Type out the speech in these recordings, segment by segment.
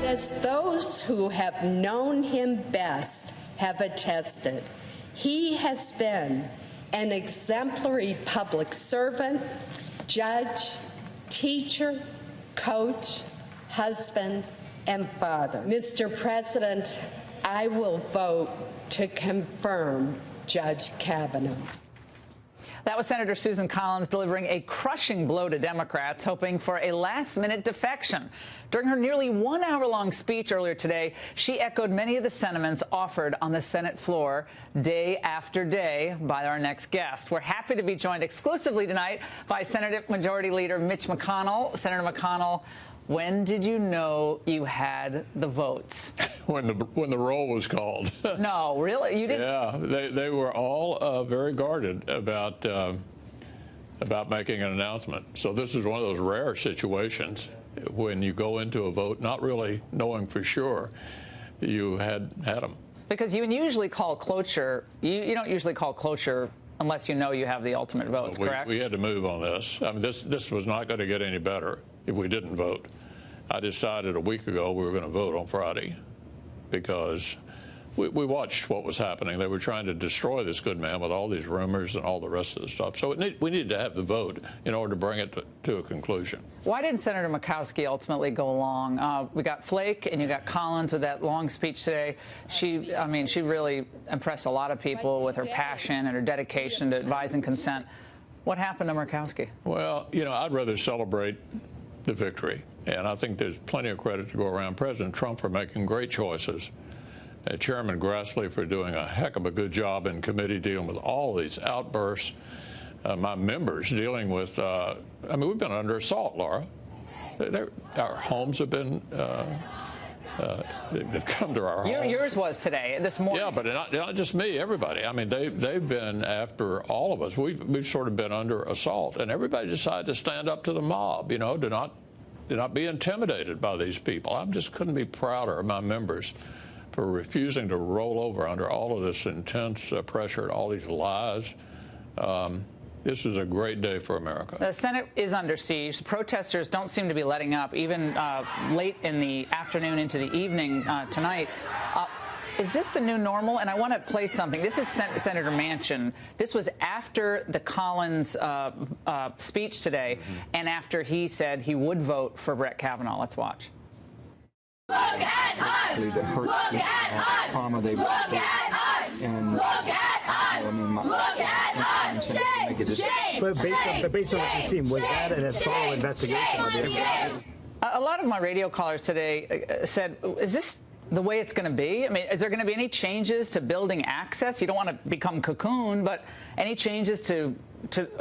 as those who have known him best have attested, he has been an exemplary public servant, judge, teacher, coach, husband, and father. Mr. President, I will vote to confirm Judge Kavanaugh. That was Senator Susan Collins delivering a crushing blow to Democrats, hoping for a last-minute defection. During her nearly one-hour-long speech earlier today, she echoed many of the sentiments offered on the Senate floor day after day by our next guest. We're happy to be joined exclusively tonight by Senate Majority Leader Mitch McConnell. Senator McConnell, when did you know you had the votes? When the roll was called. No, really? You didn't? Yeah, they were all very guarded about making an announcement. So this is one of those rare situations when you go into a vote not really knowing for sure you had them. Because you usually call cloture. You don't usually call cloture unless you know you have the ultimate votes, correct? We had to move on this. I mean, this was not going to get any better if we didn't vote. I decided a week ago we were going to vote on Friday because we watched what was happening. They were trying to destroy this good man with all these rumors and all the rest of the stuff. So we needed to have the vote in order to bring it to a conclusion. Why didn't Senator Murkowski ultimately go along? We got Flake and you got Collins with that long speech today. She really impressed a lot of people with her passion and her dedication to advise and consent. What happened to Murkowski? Well, I'd rather celebrate the victory. And I think there's plenty of credit to go around President Trump for making great choices. Chairman Grassley for doing a heck of a good job in committee dealing with all these outbursts. My members dealing with, we've been under assault, Laura. Our homes have been, they've come to our homes. Yours was today, this morning. Yeah, but not just me, everybody. I mean, they've been after all of us. We've sort of been under assault, and everybody decided to stand up to the mob, to not be intimidated by these people. I just couldn't be prouder of my members for refusing to roll over under all of this intense pressure and all these lies. This is a great day for America. The Senate is under siege. Protesters don't seem to be letting up, even late in the afternoon into the evening tonight. Is this the new normal? And I want to play something. This is Senator Manchin. This was after the Collins speech today and after he said he would vote for Brett Kavanaugh. Let's watch. Look at us! Look at us! Look at us! And look at us! Look at us! Shame! But based on what you've seen, was that an thorough investigation? A lot of my radio callers today said, is this the way it's going to be? I mean, is there going to be any changes to building access? You don't want to become cocoon, but any changes to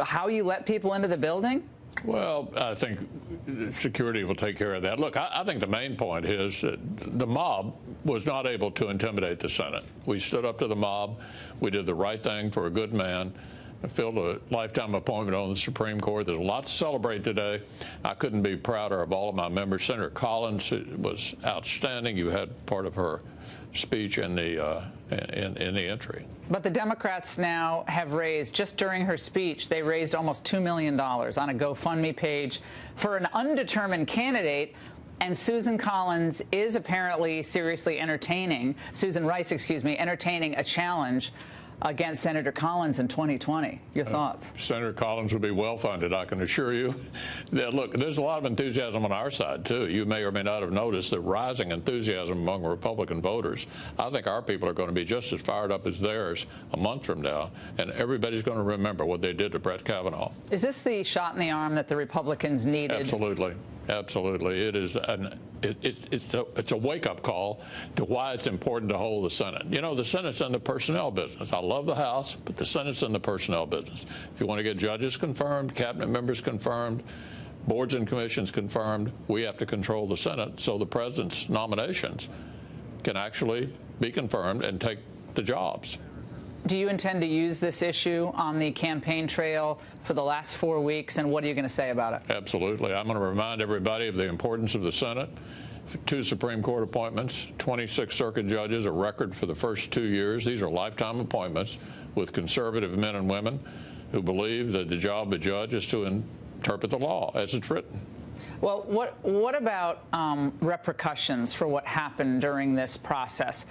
how you let people into the building? Well, I think security will take care of that. Look, I think the main point is that the mob was not able to intimidate the Senate. We stood up to the mob. We did the right thing for a good man. I filled a lifetime appointment on the Supreme Court. There's a lot to celebrate today. I couldn't be prouder of all of my members. Senator Collins was outstanding. You had part of her speech in the entry. But the Democrats now have raised, just during her speech, they raised almost $2 million on a GoFundMe page for an undetermined candidate. And Susan Collins is apparently seriously Susan Rice, entertaining a challenge against Senator Collins in 2020. Your thoughts? Senator Collins will be well-funded, I can assure you. Look, there's a lot of enthusiasm on our side, too. You may or may not have noticed the rising enthusiasm among Republican voters. I think our people are going to be just as fired up as theirs a month from now, and everybody's going to remember what they did to Brett Kavanaugh. Is this the shot in the arm that the Republicans needed? Absolutely. Absolutely. It is it's a wake-up call to why it's important to hold the Senate. The Senate's in the personnel business. I love the House, but the Senate's in the personnel business. If you want to get judges confirmed, cabinet members confirmed, boards and commissions confirmed, we have to control the Senate so the president's nominations can actually be confirmed and take the jobs. Do you intend to use this issue on the campaign trail for the last 4 weeks, and what are you going to say about it? Absolutely. I'm going to remind everybody of the importance of the Senate. 2 Supreme Court appointments, 26 circuit judges, a record for the first 2 years. These are lifetime appointments with conservative men and women who believe that the job of a judge is to interpret the law as it's written. Well, what about repercussions for what happened during this process?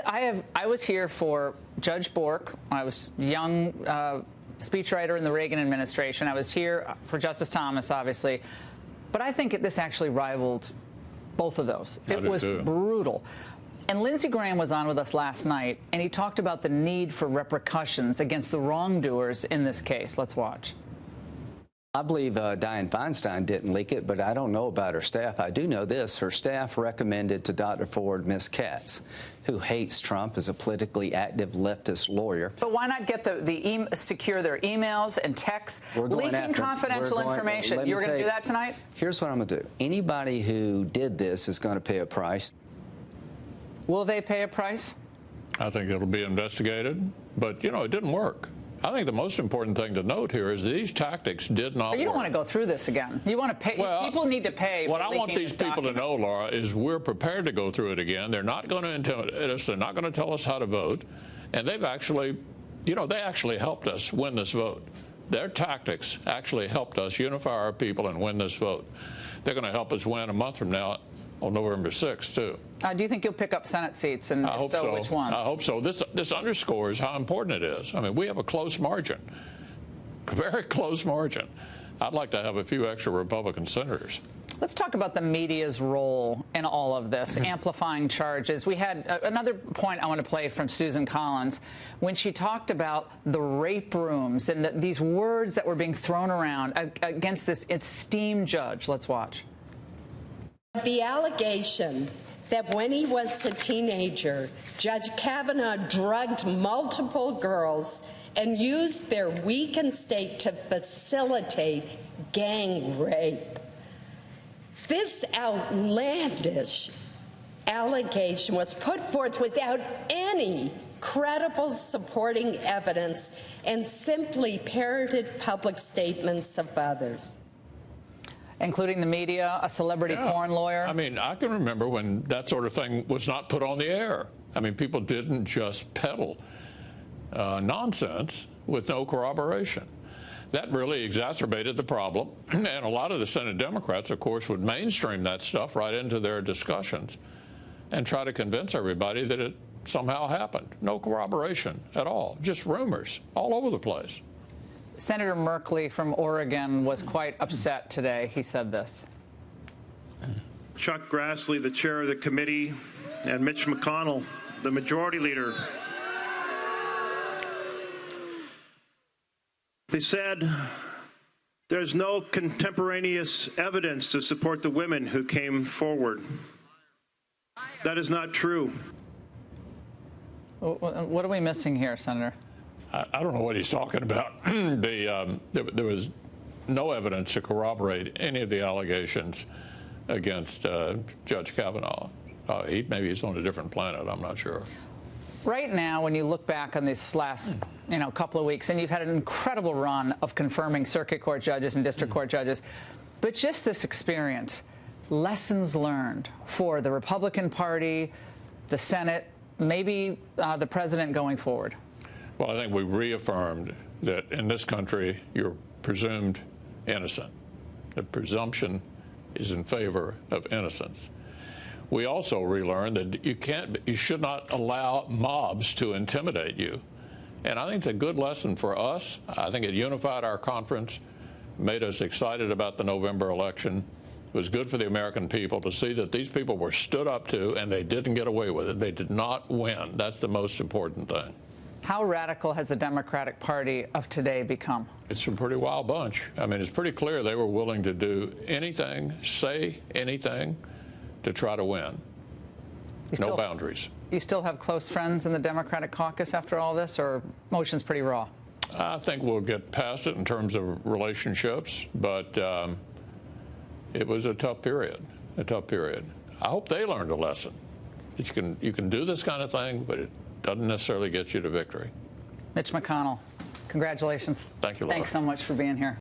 I was here for Judge Bork. I was young speechwriter in the Reagan administration. I was here for Justice Thomas, obviously. But I think this actually rivaled both of those. It was brutal. And Lindsey Graham was on with us last night, and he talked about the need for repercussions against the wrongdoers in this case. Let's watch. I believe Dianne Feinstein didn't leak it, but I don't know about her staff. I do know this. Her staff recommended to Dr. Ford Ms. Katz, who hates Trump as a politically active leftist lawyer. But why not get secure their emails and texts, leaking confidential information? You were going to do that tonight? Here's what I'm going to do. Anybody who did this is going to pay a price. Will they pay a price? I think it'll be investigated. But, you know, it didn't work. I think the most important thing to note here is these tactics did not work. You don't want to go through this again. You want to pay. Well, people need to pay for what I want these people to know, Laura, is we're prepared to go through it again. They're not going to intimidate us. They're not going to tell us how to vote. And they've actually, you know, they actually helped us win this vote. Their tactics actually helped us unify our people and win this vote. They're going to help us win a month from now on November 6th, too. Do you think you'll pick up Senate seats, and if so, which ones? I hope so. This underscores how important it is. I mean, we have a close margin, a very close margin. I'd like to have a few extra Republican senators. Let's talk about the media's role in all of this, amplifying charges. We had another point I want to play from Susan Collins when she talked about the rape rooms and these words that were being thrown around against this esteemed judge. Let's watch. The allegation that when he was a teenager, Judge Kavanaugh drugged multiple girls and used their weakened state to facilitate gang rape. This outlandish allegation was put forth without any credible supporting evidence and simply parroted public statements of others. Including the media, a celebrity porn lawyer. I mean, I can remember when that sort of thing was not put on the air. I mean, people didn't just peddle nonsense with no corroboration. That really exacerbated the problem. And a lot of the Senate Democrats, of course, would mainstream that stuff right into their discussions and try to convince everybody that it somehow happened. No corroboration at all, just rumors all over the place. Senator Merkley from Oregon was quite upset today. He said this. Chuck Grassley, the chair of the committee, and Mitch McConnell, the majority leader, they said there's no contemporaneous evidence to support the women who came forward. That is not true. What are we missing here, Senator? I don't know what he's talking about. There was no evidence to corroborate any of the allegations against Judge Kavanaugh. Maybe he's on a different planet. I'm not sure. Right now, when you look back on this last couple of weeks, and you've had an incredible run of confirming circuit court judges and district court judges, but just this experience, lessons learned for the Republican Party, the Senate, maybe the president going forward. Well, I think we reaffirmed that in this country, you're presumed innocent. The presumption is in favor of innocence. We also relearned that you should not allow mobs to intimidate you. And I think it's a good lesson for us. I think it unified our conference, made us excited about the November election. It was good for the American people to see that these people were stood up to, and they didn't get away with it. They did not win. That's the most important thing. How radical has the Democratic Party of today become? It's a pretty wild bunch. I mean, it's pretty clear they were willing to do anything, say anything, to try to win. No boundaries. You still have close friends in the Democratic caucus after all this, or motion's pretty raw? I think we'll get past it in terms of relationships, but it was a tough period, I hope they learned a lesson. You can do this kind of thing, but it doesn't necessarily get you to victory. Mitch McConnell, congratulations. Thank you, Laura. Thanks so much for being here.